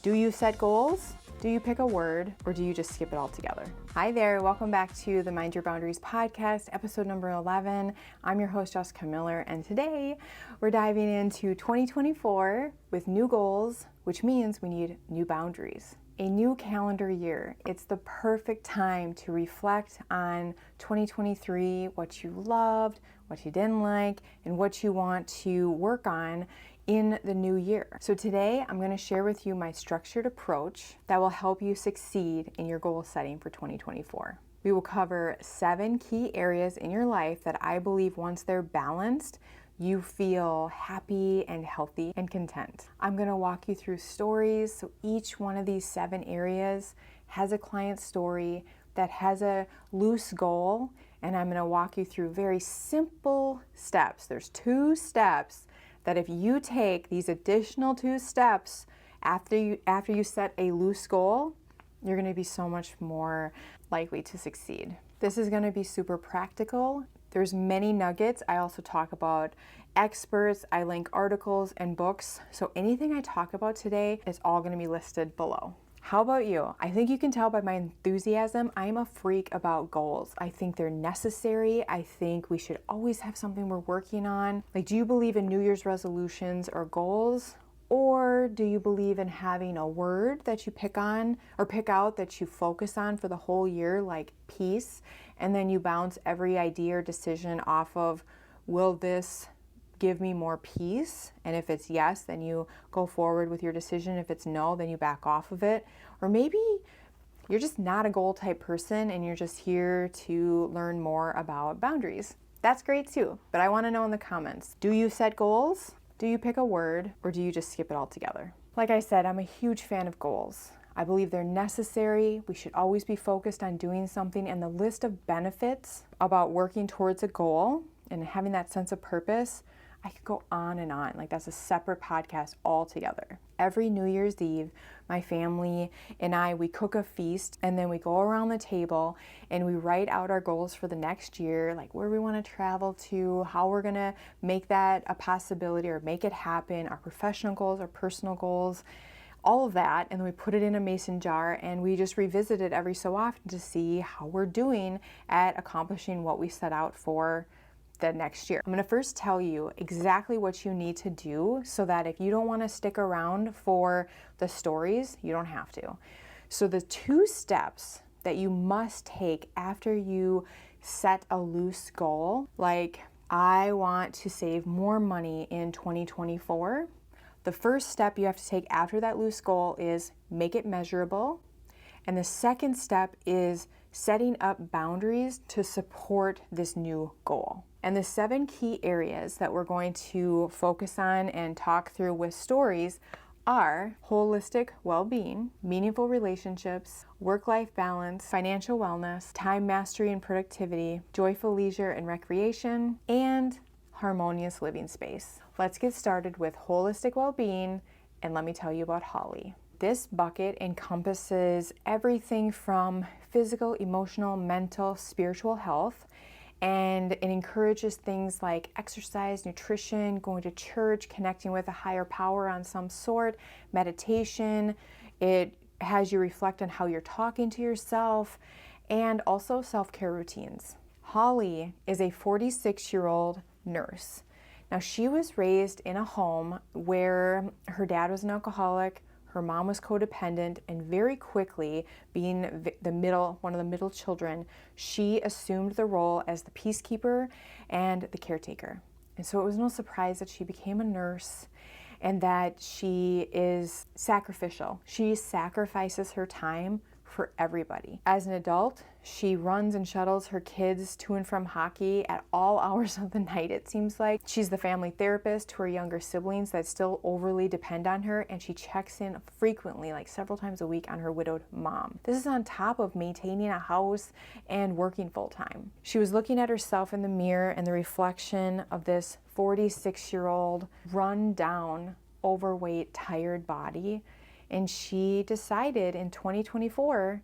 Do you set goals? Do you pick a word, or do you just skip it all together? Hi there, welcome back to the Mind Your Boundaries podcast, episode number 11. I'm your host, Jessica Miller, and today we're diving into 2024 with new goals, which means we need new boundaries. A new calendar year. It's the perfect time to reflect on 2023, what you loved, what you didn't like, and what you want to work on in the new year. So today I'm going to share with you my structured approach that will help you succeed in your goal setting for 2024. We will cover 7 key areas in your life that I believe once they're balanced, you feel happy and healthy and content. I'm going to walk you through stories. So each one of these 7 areas has a client story that has a loose goal, and I'm going to walk you through very simple steps. There's 2 steps that if you take these additional 2 steps after you set a loose goal, you're going to be so much more likely to succeed. This is going to be super practical. There's many nuggets. I also talk about experts. I link articles and books. So anything I talk about today is all going to be listed below. How about you? I think you can tell by my enthusiasm, I'm a freak about goals. I think they're necessary. I think we should always have something we're working on. Like, do you believe in New Year's resolutions or goals? Or do you believe in having a word that you pick on or pick out that you focus on for the whole year, like peace, and then you bounce every idea or decision off of, will this give me more peace? And if it's yes, then you go forward with your decision. If it's no, then you back off of it. Or maybe you're just not a goal type person and you're just here to learn more about boundaries. That's great too. But I want to know in the comments, do you set goals? Do you pick a word, or do you just skip it all together? Like I said, I'm a huge fan of goals. I believe they're necessary. We should always be focused on doing something, and the list of benefits about working towards a goal and having that sense of purpose, I could go on and on. Like, that's a separate podcast altogether. Every New Year's Eve, my family and I, we cook a feast, and then we go around the table and we write out our goals for the next year, like where we want to travel to, how we're going to make that a possibility or make it happen, our professional goals, our personal goals, all of that. And then we put it in a mason jar and we just revisit it every so often to see how we're doing at accomplishing what we set out for the next year. I'm going to first tell you exactly what you need to do so that if you don't want to stick around for the stories, you don't have to. So the 2 steps that you must take after you set a loose goal, like I want to save more money in 2024, the first step you have to take after that loose goal is make it measurable. And the second step is setting up boundaries to support this new goal. And the 7 key areas that we're going to focus on and talk through with stories are holistic well-being, meaningful relationships, work-life balance, financial wellness, time mastery and productivity, joyful leisure and recreation, and harmonious living space. Let's get started with holistic well-being, and let me tell you about Holly. This bucket encompasses everything from physical, emotional, mental, spiritual health, and it encourages things like exercise, nutrition, going to church, connecting with a higher power on some sort, meditation. It has you reflect on how you're talking to yourself, and also self-care routines. Holly is a 46-year-old nurse. Now, she was raised in a home where her dad was an alcoholic, her mom was codependent, and very quickly, being one of the middle children, she assumed the role as the peacekeeper and the caretaker. And so it was no surprise that she became a nurse and that she is sacrificial. She sacrifices her time for everybody. As an adult, she runs and shuttles her kids to and from hockey at all hours of the night, it seems like. She's the family therapist to her younger siblings that still overly depend on her, and she checks in frequently, like several times a week, on her widowed mom. This is on top of maintaining a house and working full-time. She was looking at herself in the mirror and the reflection of this 46-year-old, run-down, overweight, tired body, and she decided in 2024,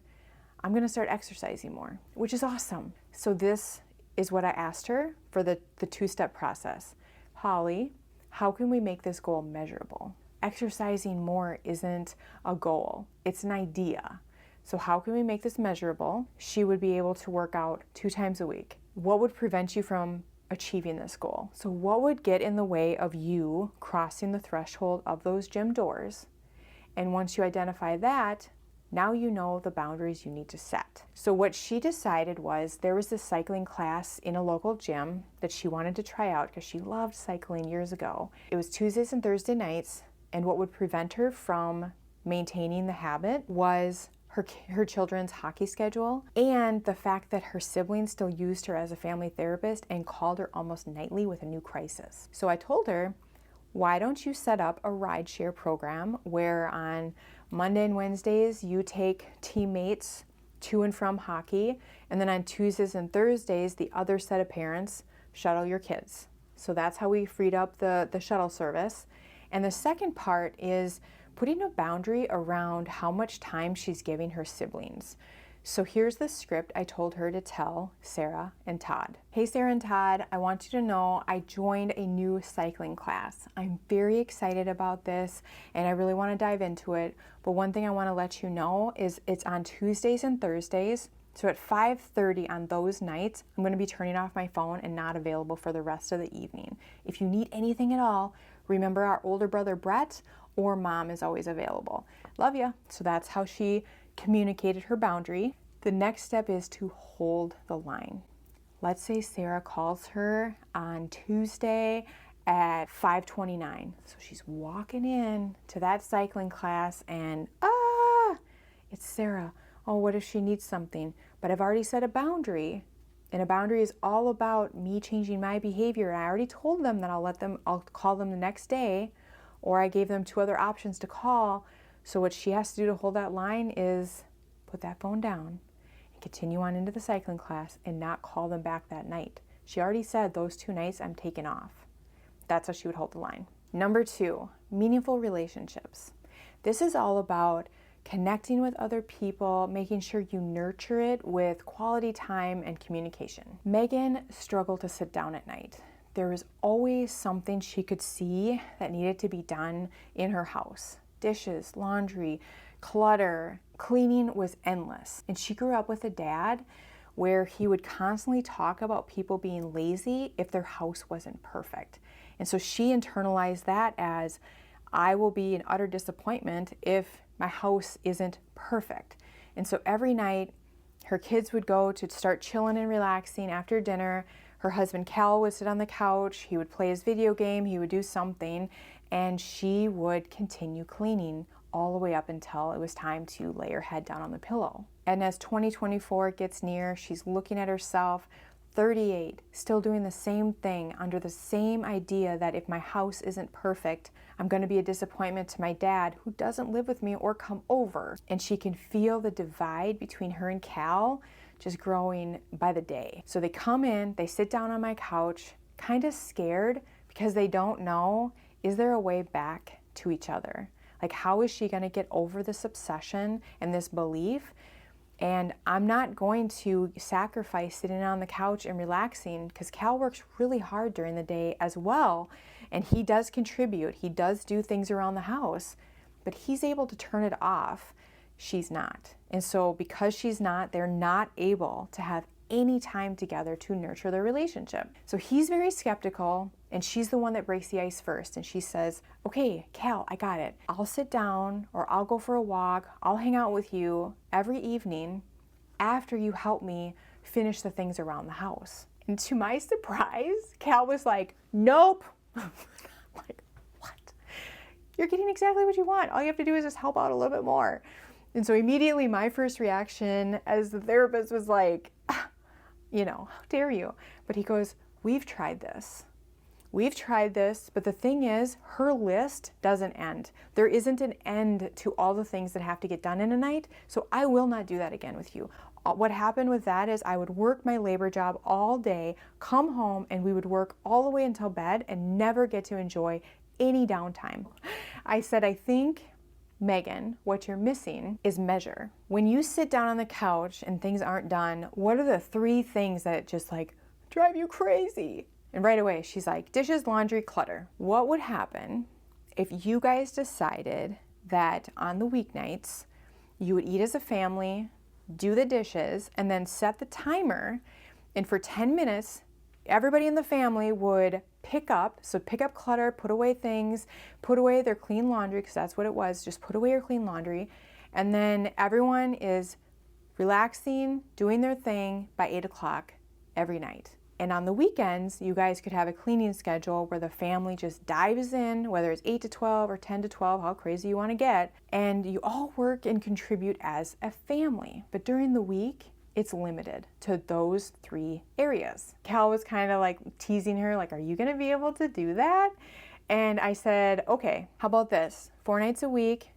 I'm going to start exercising more, which is awesome. So this is what I asked her for the 2-step process. Holly, how can we make this goal measurable? exercising more isn't a goal, it's an idea. So how can we make this measurable? She would be able to work out 2 times a week. What would prevent you from achieving this goal? So what would get in the way of you crossing the threshold of those gym doors? And once you identify that, now you know the boundaries you need to set. So what she decided was there was this cycling class in a local gym that she wanted to try out because she loved cycling years ago. It was Tuesdays and Thursday nights, and what would prevent her from maintaining the habit was her children's hockey schedule and the fact that her siblings still used her as a family therapist and called her almost nightly with a new crisis. So I told her, why don't you set up a rideshare program where on Monday and Wednesdays you take teammates to and from hockey, and then on Tuesdays and Thursdays the other set of parents shuttle your kids. So that's how we freed up the shuttle service. And the second part is putting a boundary around how much time she's giving her siblings. So here's the script I told her to tell Sarah and Todd. Hey Sarah and Todd, I want you to know I joined a new cycling class. I'm very excited about this and I really want to dive into it. But one thing I want to let you know is it's on Tuesdays and Thursdays. So at 5:30 on those nights, I'm going to be turning off my phone and not available for the rest of the evening. If you need anything at all, remember our older brother Brett or mom is always available. Love ya. So that's how she communicated her boundary. The next step is to hold the line. Let's say Sarah calls her on Tuesday at 5:29. So she's walking in to that cycling class and it's Sarah. Oh, what if she needs something? But I've already set a boundary, and a boundary is all about me changing my behavior. And I already told them that I'll call them the next day, or I gave them 2 other options to call. So what she has to do to hold that line is put that phone down and continue on into the cycling class and not call them back that night. She already said those 2 nights I'm taking off. That's how she would hold the line. Number 2, meaningful relationships. This is all about connecting with other people, making sure you nurture it with quality time and communication. Megan struggled to sit down at night. There was always something she could see that needed to be done in her house. Dishes, laundry, clutter, cleaning was endless. And she grew up with a dad where he would constantly talk about people being lazy if their house wasn't perfect. And so she internalized that as, I will be in utter disappointment if my house isn't perfect. And so every night her kids would go to start chilling and relaxing after dinner. Her husband Cal would sit on the couch, he would play his video game, he would do something, and she would continue cleaning all the way up until it was time to lay her head down on the pillow. And as 2024 gets near, she's looking at herself, 38, still doing the same thing under the same idea that if my house isn't perfect, I'm going to be a disappointment to my dad who doesn't live with me or come over. And she can feel the divide between her and Cal just growing by the day. So they come in, they sit down on my couch, kind of scared because they don't know, is there a way back to each other? Like, how is she going to get over this obsession and this belief? And I'm not going to sacrifice sitting on the couch and relaxing because Cal works really hard during the day as well. And he does contribute. He does do things around the house, but he's able to turn it off. She's not. And so because she's not, they're not able to have any time together to nurture their relationship. So he's very skeptical, and she's the one that breaks the ice first. And she says, okay, Cal, I got it. I'll sit down or I'll go for a walk. I'll hang out with you every evening after you help me finish the things around the house. And to my surprise, Cal was like, nope. I'm like, what? You're getting exactly what you want. All you have to do is just help out a little bit more. And so immediately my first reaction as the therapist was like, how dare you? But he goes, we've tried this. We've tried this, but the thing is, her list doesn't end. There isn't an end to all the things that have to get done in a night, so I will not do that again with you. What happened with that is I would work my labor job all day, come home, and we would work all the way until bed and never get to enjoy any downtime. I said, I think, Megan, what you're missing is measure. When you sit down on the couch and things aren't done, what are the 3 things that just drive you crazy? And right away, she's like, dishes, laundry, clutter. What would happen if you guys decided that on the weeknights you would eat as a family, do the dishes, and then set the timer, and for 10 minutes, everybody in the family would pick up clutter, put away things, put away their clean laundry, because that's what it was, just put away your clean laundry, and then everyone is relaxing, doing their thing by 8 o'clock every night. And on the weekends, you guys could have a cleaning schedule where the family just dives in, whether it's 8 to 12 or 10 to 12, how crazy you want to get, and you all work and contribute as a family. But during the week, it's limited to those 3 areas. Cal was kind of like teasing her, like, are you going to be able to do that? And I said, okay, how about this? 4 nights a week,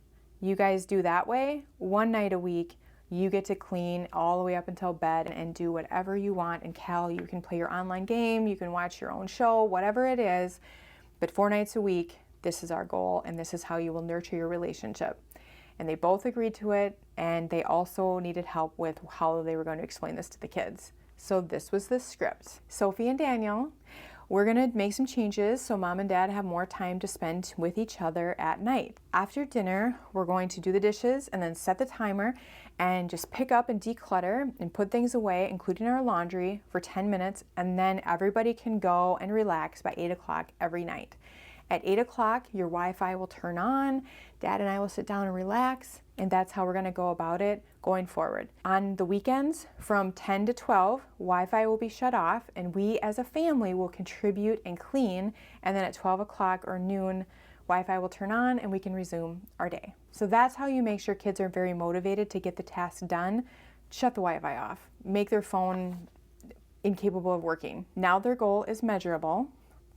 you guys do that way. 1 night a week, you get to clean all the way up until bed and do whatever you want. And Cal, you can play your online game, you can watch your own show, whatever it is. But 4 nights a week, this is our goal, and this is how you will nurture your relationship. And they both agreed to it, and they also needed help with how they were going to explain this to the kids. So this was the script. Sophie and Daniel, we're going to make some changes so mom and dad have more time to spend with each other at night. After dinner, we're going to do the dishes and then set the timer and just pick up and declutter and put things away, including our laundry, for 10 minutes, and then everybody can go and relax by 8 o'clock every night. At 8 o'clock, your Wi-Fi will turn on, Dad and I will sit down and relax, and that's how we're going to go about it going forward. On the weekends, from 10 to 12, Wi-Fi will be shut off, and we as a family will contribute and clean, and then at 12 o'clock or noon, Wi-Fi will turn on and we can resume our day. So that's how you make sure kids are very motivated to get the task done. Shut the Wi-Fi off. Make their phone incapable of working. Now their goal is measurable.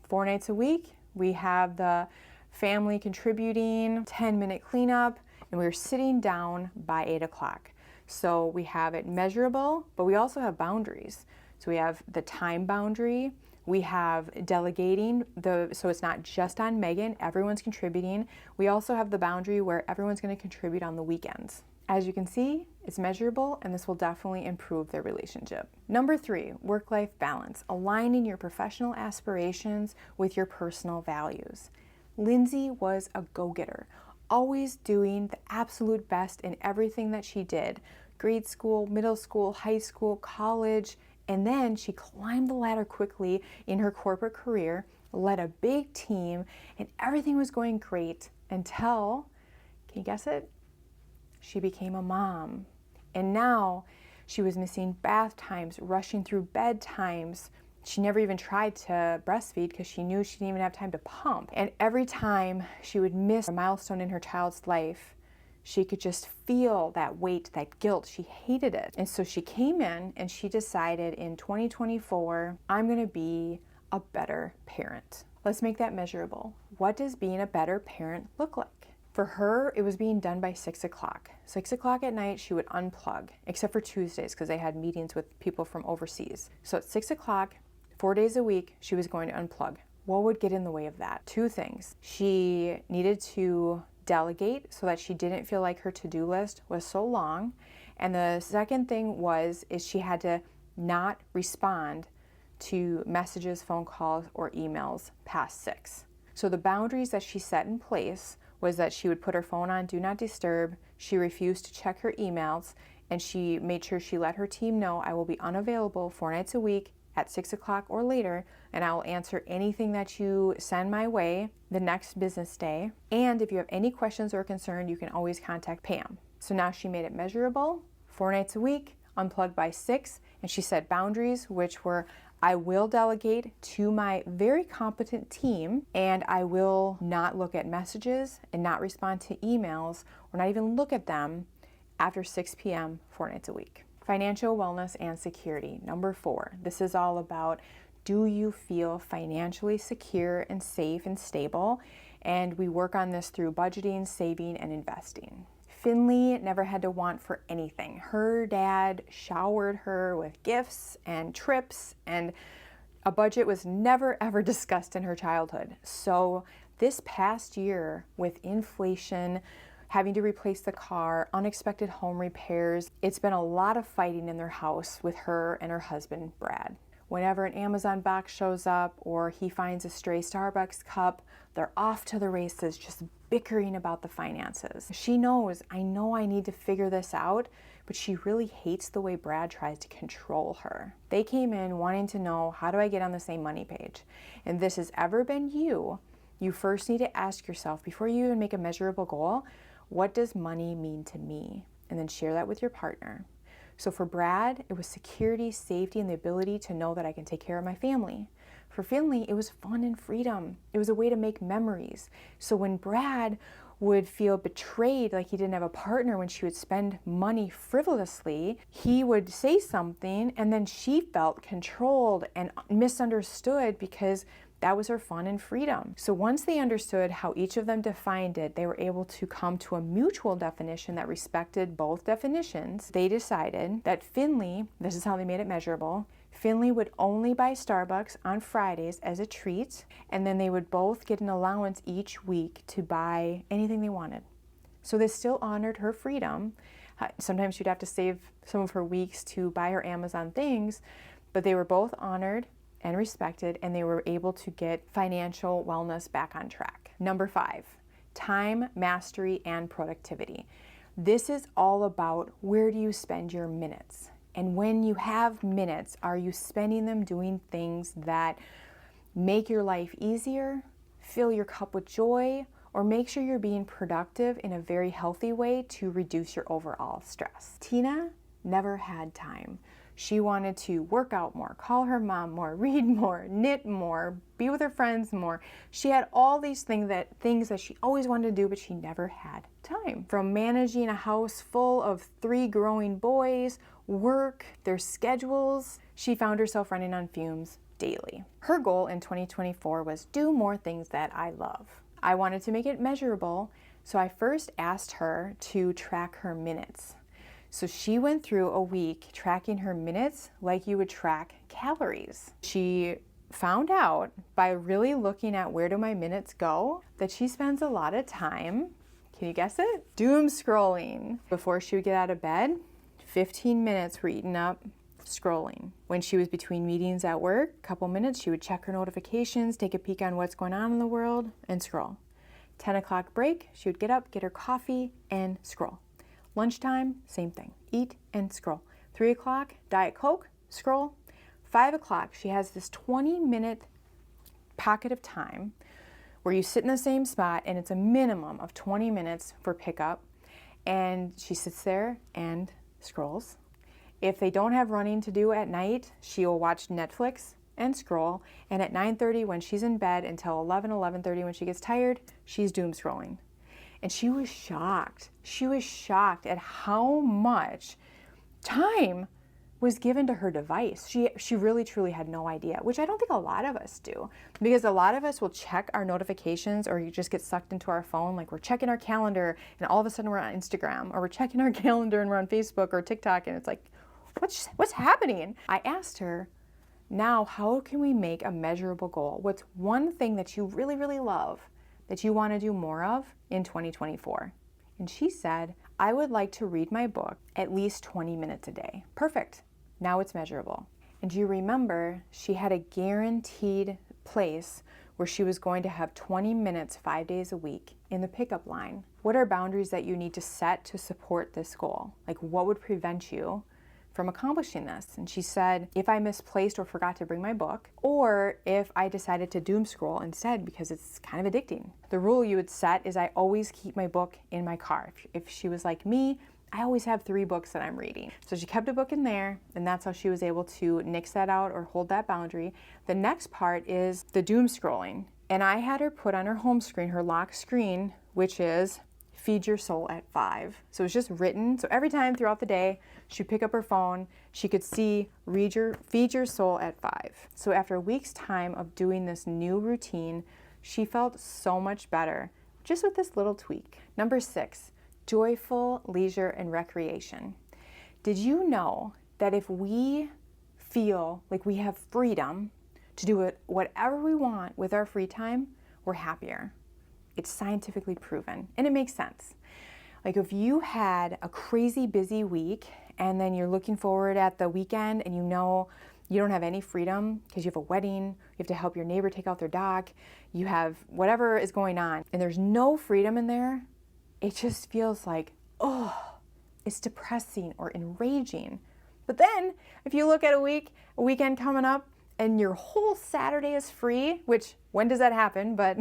4 nights a week, we have the family contributing, 10-minute cleanup, and we're sitting down by 8 o'clock. So we have it measurable, but we also have boundaries. So we have the time boundary, we have delegating, so it's not just on Megan, everyone's contributing. We also have the boundary where everyone's going to contribute on the weekends. As you can see, it's measurable, and this will definitely improve their relationship. Number 3, work-life balance, aligning your professional aspirations with your personal values. Lindsey was a go-getter, always doing the absolute best in everything that she did. Grade school, middle school, high school, college, and then she climbed the ladder quickly in her corporate career, led a big team, and everything was going great until, can you guess it? She became a mom. And now she was missing bath times, rushing through bed times. She never even tried to breastfeed because she knew she didn't even have time to pump. And every time she would miss a milestone in her child's life, she could just feel that weight, that guilt. She hated it. And so she came in and she decided in 2024, I'm going to be a better parent. Let's make that measurable. What does being a better parent look like? For her, it was being done by 6 o'clock. 6 o'clock at night, she would unplug, except for Tuesdays because they had meetings with people from overseas. So at 6 o'clock, 4 days a week, she was going to unplug. What would get in the way of that? 2 things. She needed to delegate so that she didn't feel like her to-do list was so long. And the second thing is she had to not respond to messages, phone calls, or emails past 6. So the boundaries that she set in place was that she would put her phone on Do Not Disturb, she refused to check her emails, and she made sure she let her team know, I will be unavailable 4 nights a week at 6 o'clock or later, and I will answer anything that you send my way the next business day. And if you have any questions or concern, you can always contact Pam. So now she made it measurable, 4 nights a week, unplugged by 6, and she set boundaries, which were, I will delegate to my very competent team, and I will not look at messages and not respond to emails or not even look at them after 6 p.m. 4 nights a week. Financial wellness and security. Number 4, this is all about, do you feel financially secure and safe and stable? And we work on this through budgeting, saving, and investing. Finley never had to want for anything. Her dad showered her with gifts and trips, and a budget was never ever discussed in her childhood. So this past year, with inflation, having to replace the car, unexpected home repairs, it's been a lot of fighting in their house with her and her husband, Brad. whenever an Amazon box shows up or he finds a stray Starbucks cup, they're off to the races, just bickering about the finances. She knows, I know I need to figure this out, but she really hates the way Brad tries to control her. They came in wanting to know, how do I get on the same money page? And this has ever been you first need to ask yourself, before you even make a measurable goal, what does money mean to me? And then share that with your partner. So for Brad, it was security, safety, and the ability to know that I can take care of my family. For Finley, it was fun and freedom. It was a way to make memories. So when Brad would feel betrayed, like he didn't have a partner when she would spend money frivolously, he would say something and then she felt controlled and misunderstood because that was her fun and freedom. So once they understood how each of them defined it, they were able to come to a mutual definition that respected both definitions. They decided that Finley, this is how they made it measurable, Finley would only buy Starbucks on Fridays as a treat, and then they would both get an allowance each week to buy anything they wanted. So this still honored her freedom. Sometimes she'd have to save some of her weeks to buy her Amazon things, but they were both honored and respected, and they were able to get financial wellness back on track. Number 5, time, mastery, and productivity. This is all about, where do you spend your minutes? And when you have minutes, are you spending them doing things that make your life easier, fill your cup with joy, or make sure you're being productive in a very healthy way to reduce your overall stress? Tina never had time. She wanted to work out more, call her mom more, read more, knit more, be with her friends more. She had all these things that she always wanted to do, but she never had time. From managing a house full of 3 growing boys, work, their schedules, she found herself running on fumes daily. Her goal in 2024 was do more things that I love. I wanted to make it measurable, so I first asked her to track her minutes. So she went through a week tracking her minutes like you would track calories. She found out by really looking at where do my minutes go that she spends a lot of time, can you guess it? Doom scrolling. Before she would get out of bed, 15 minutes were eaten up scrolling. When she was between meetings at work, a couple minutes, she would check her notifications, take a peek on what's going on in the world, and scroll. 10 o'clock break, she would get up, get her coffee, and scroll. Lunchtime, same thing. Eat and scroll. 3 o'clock, Diet Coke, scroll. 5 o'clock, she has this 20-minute pocket of time where you sit in the same spot and it's a minimum of 20 minutes for pickup. And she sits there and scrolls. If they don't have running to do at night, she'll watch Netflix and scroll. And at 9:30 when she's in bed until 11:30 when she gets tired, she's doom scrolling. And she was shocked. She was shocked at how much time was given to her device. She really truly had no idea, which I don't think a lot of us do, because a lot of us will check our notifications, or you just get sucked into our phone, like we're checking our calendar and all of a sudden we're on Instagram, or we're checking our calendar and we're on Facebook or TikTok, and it's like, what's happening? I asked her, now how can we make a measurable goal? What's one thing that you really, really love that you want to do more of in 2024? And she said, I would like to read my book at least 20 minutes a day. Perfect. Now it's measurable. And do you remember she had a guaranteed place where she was going to have 20 minutes 5 days a week in the pickup line? What are boundaries that you need to set to support this goal? Like, what would prevent you from accomplishing this? And she said, if I misplaced or forgot to bring my book, or if I decided to doom scroll instead because it's kind of addicting. The rule you would set is I always keep my book in my car. If she was like me, I always have 3 books that I'm reading. So she kept a book in there, and that's how she was able to nix that out or hold that boundary. The next part is the doom scrolling. And I had her put on her home screen, her lock screen, which is feed your soul at 5. So it's just written. So every time throughout the day, she'd pick up her phone, she could see feed your soul at 5. So after a week's time of doing this new routine, she felt so much better just with this little tweak. Number 6, joyful leisure and recreation. Did you know that if we feel like we have freedom to do whatever we want with our free time, we're happier? It's scientifically proven, and it makes sense. Like if you had a crazy busy week and then you're looking forward at the weekend and you know You don't have any freedom because you have a wedding, you have to help your neighbor take out their dog, you have whatever is going on, and there's no freedom in there, it just feels like, oh, it's depressing or enraging. But then if you look at a weekend coming up, and your whole Saturday is free, which when does that happen? But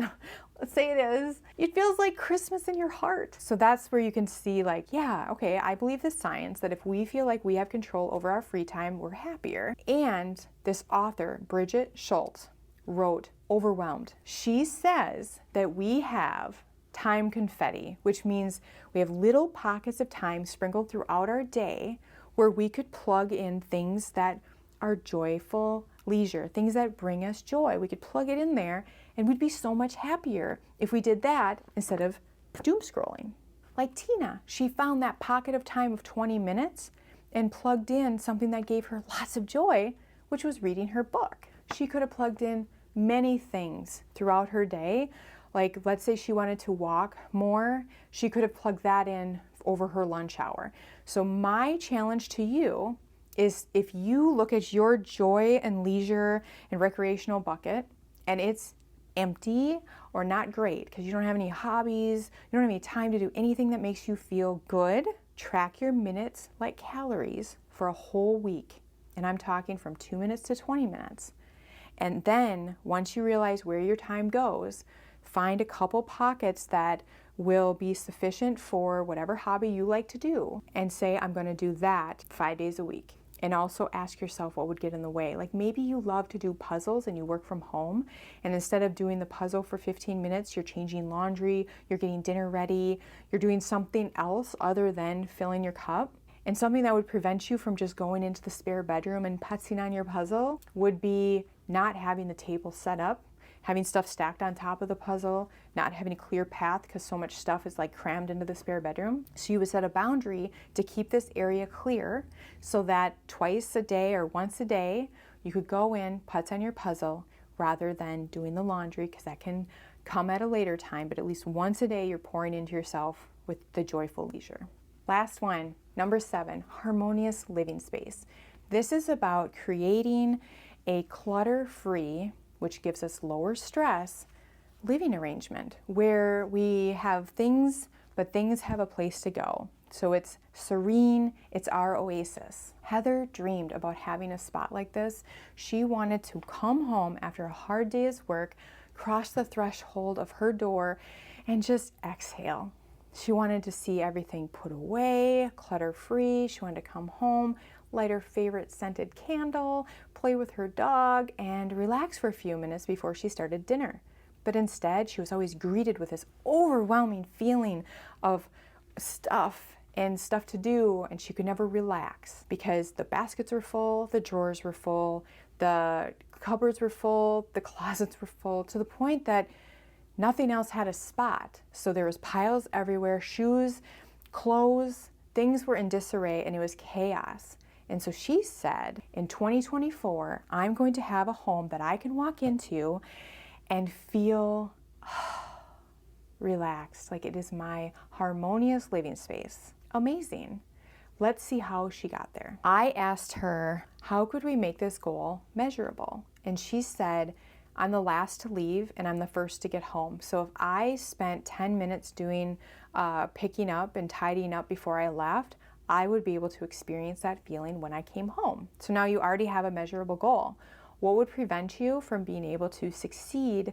let's say it is, it feels like Christmas in your heart. So that's where you can see like, yeah, okay, I believe the science that if we feel like we have control over our free time, we're happier. And this author, Bridget Schultz, wrote Overwhelmed. She says that we have time confetti, which means we have little pockets of time sprinkled throughout our day where we could plug in things that are joyful leisure, things that bring us joy. We could plug it in there and we'd be so much happier if we did that instead of doom scrolling. Like Tina, she found that pocket of time of 20 minutes and plugged in something that gave her lots of joy, which was reading her book. She could have plugged in many things throughout her day. Like, let's say she wanted to walk more, she could have plugged that in over her lunch hour. So my challenge to you is, if you look at your joy and leisure and recreational bucket and it's empty or not great because you don't have any hobbies, you don't have any time to do anything that makes you feel good, track your minutes like calories for a whole week. And I'm talking from 2 minutes to 20 minutes. And then once you realize where your time goes, find a couple pockets that will be sufficient for whatever hobby you like to do and say, I'm going to do that 5 days a week. And also ask yourself what would get in the way. Like maybe you love to do puzzles and you work from home, and instead of doing the puzzle for 15 minutes, you're changing laundry, you're getting dinner ready, you're doing something else other than filling your cup. And something that would prevent you from just going into the spare bedroom and putzing on your puzzle would be not having the table set up, having stuff stacked on top of the puzzle, not having a clear path because so much stuff is like crammed into the spare bedroom. So you would set a boundary to keep this area clear so that twice a day or once a day, you could go in, putz on your puzzle rather than doing the laundry, because that can come at a later time, but at least once a day you're pouring into yourself with the joyful leisure. Last one, number 7, harmonious living space. This is about creating a clutter-free, which gives us lower stress, living arrangement where we have things, but things have a place to go. So it's serene, it's our oasis. Heather dreamed about having a spot like this. She wanted to come home after a hard day's work, cross the threshold of her door, and just exhale. She wanted to see everything put away, clutter-free. She wanted to come home, light her favorite scented candle, play with her dog, and relax for a few minutes before she started dinner. But instead, she was always greeted with this overwhelming feeling of stuff and stuff to do, and she could never relax because the baskets were full, the drawers were full, the cupboards were full, the closets were full, to the point that nothing else had a spot. So there was piles everywhere, shoes, clothes, things were in disarray, and it was chaos. And so she said, in 2024, I'm going to have a home that I can walk into and feel relaxed, like it is my harmonious living space. Amazing. Let's see how she got there. I asked her, how could we make this goal measurable? And she said, I'm the last to leave and I'm the first to get home. So if I spent 10 minutes doing picking up and tidying up before I left, I would be able to experience that feeling when I came home. So now you already have a measurable goal. What would prevent you from being able to succeed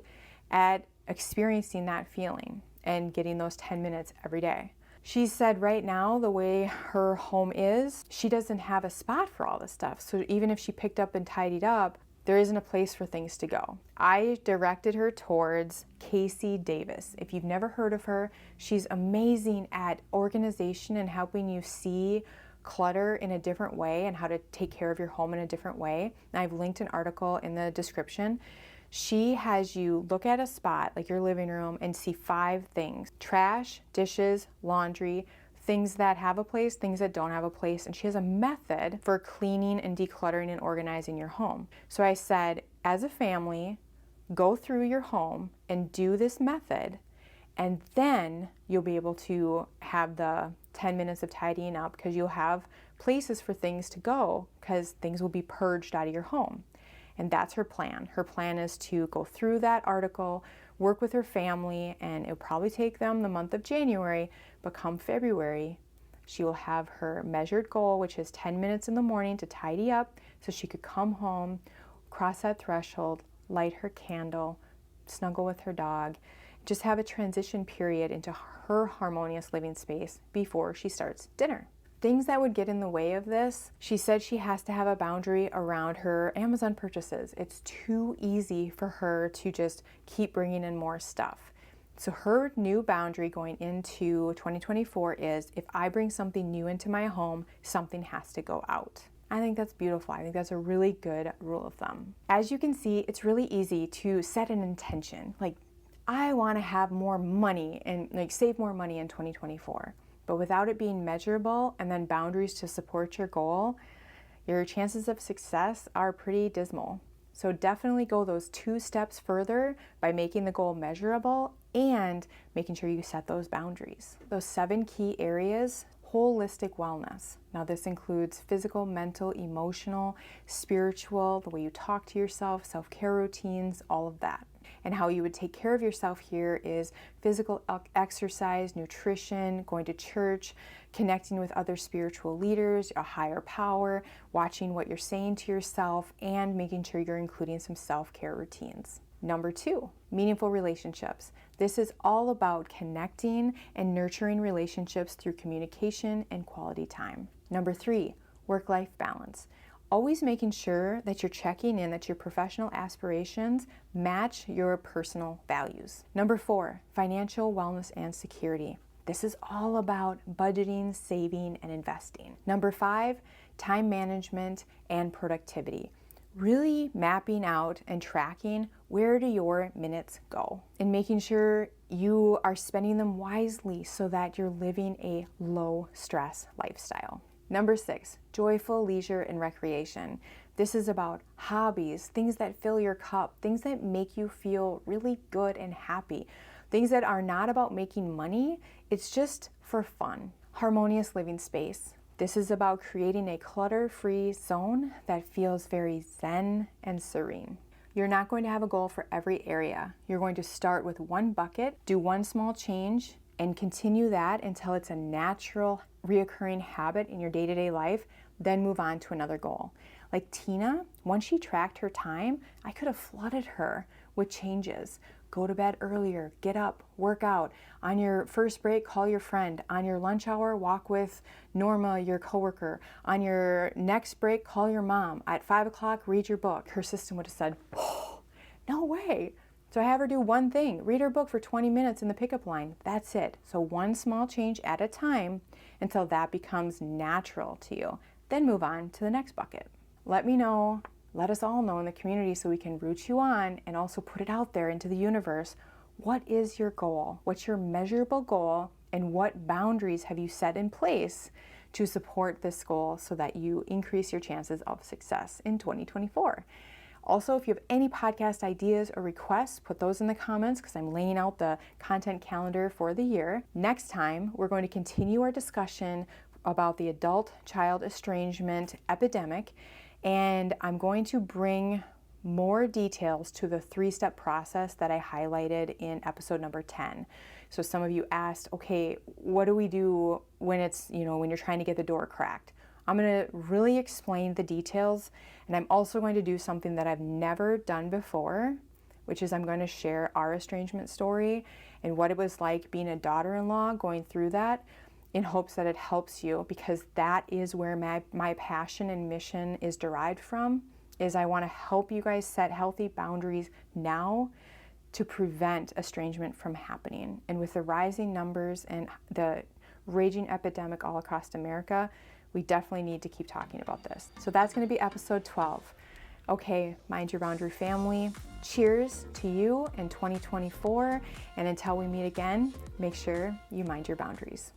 at experiencing that feeling and getting those 10 minutes every day? She said right now, the way her home is, she doesn't have a spot for all this stuff. So even if she picked up and tidied up, there isn't a place for things to go. I directed her towards Casey Davis. If you've never heard of her, she's amazing at organization and helping you see clutter in a different way and how to take care of your home in a different way. And I've linked an article in the description. She has you look at a spot like your living room and see 5 things: trash, dishes, laundry, things that have a place, things that don't have a place. And she has a method for cleaning and decluttering and organizing your home. So I said, as a family, go through your home and do this method, and then you'll be able to have the 10 minutes of tidying up, because you'll have places for things to go because things will be purged out of your home. And that's her plan. Her plan is to go through that article, work with her family, and it'll probably take them the month of January, but come February, she will have her measured goal, which is 10 minutes in the morning to tidy up so she could come home, cross that threshold, light her candle, snuggle with her dog, just have a transition period into her harmonious living space before she starts dinner. Things that would get in the way of this, she said she has to have a boundary around her Amazon purchases. It's too easy for her to just keep bringing in more stuff. So her new boundary going into 2024 is, if I bring something new into my home, something has to go out. I think that's beautiful. I think that's a really good rule of thumb. As you can see, it's really easy to set an intention. Like, I want to have more money and save more money in 2024. But without it being measurable and then boundaries to support your goal, your chances of success are pretty dismal. So definitely go those 2 steps further by making the goal measurable and making sure you set those boundaries. Those 7 key areas: holistic wellness. Now this includes physical, mental, emotional, spiritual, the way you talk to yourself, self-care routines, all of that. And how you would take care of yourself here is physical exercise, nutrition, going to church, connecting with other spiritual leaders, a higher power, watching what you're saying to yourself, and making sure you're including some self-care routines. Number 2, meaningful relationships. This is all about connecting and nurturing relationships through communication and quality time. Number 3, work-life balance. Always making sure that you're checking in that your professional aspirations match your personal values. Number 4, financial wellness and security. This is all about budgeting, saving, and investing. Number 5, time management and productivity. Really mapping out and tracking where do your minutes go and making sure you are spending them wisely so that you're living a low stress lifestyle. Number 6, joyful leisure and recreation. This is about hobbies, things that fill your cup, things that make you feel really good and happy, things that are not about making money, it's just for fun. Harmonious living space. This is about creating a clutter-free zone that feels very zen and serene. You're not going to have a goal for every area. You're going to start with one bucket, do one small change, and continue that until it's a natural, reoccurring habit in your day-to-day life, then move on to another goal. Like Tina, once she tracked her time, I could have flooded her with changes. Go to bed earlier, get up, work out. On your first break, call your friend. On your lunch hour, walk with Norma, your coworker. On your next break, call your mom. At 5 o'clock, read your book. Her system would have said, oh, no way. So I have her do one thing, read her book for 20 minutes in the pickup line. That's it. So one small change at a time until that becomes natural to you. Then move on to the next bucket. Let me know, let us all know in the community so we can root you on and also put it out there into the universe. What is your goal? What's your measurable goal? And what boundaries have you set in place to support this goal so that you increase your chances of success in 2024? Also, if you have any podcast ideas or requests, put those in the comments because I'm laying out the content calendar for the year. Next time, we're going to continue our discussion about the adult-child estrangement epidemic, and I'm going to bring more details to the 3-step process that I highlighted in episode number 10. So some of you asked, okay, what do we do when it's, when you're trying to get the door cracked? I'm going to really explain the details, and I'm also going to do something that I've never done before, which is I'm going to share our estrangement story and what it was like being a daughter-in-law going through that, in hopes that it helps you, because that is where my passion and mission is derived from, is I want to help you guys set healthy boundaries now to prevent estrangement from happening. And with the rising numbers and the raging epidemic all across America, we definitely need to keep talking about this. So that's going to be episode 12. Okay, Mind Your Boundary family, cheers to you in 2024. And until we meet again, make sure you mind your boundaries.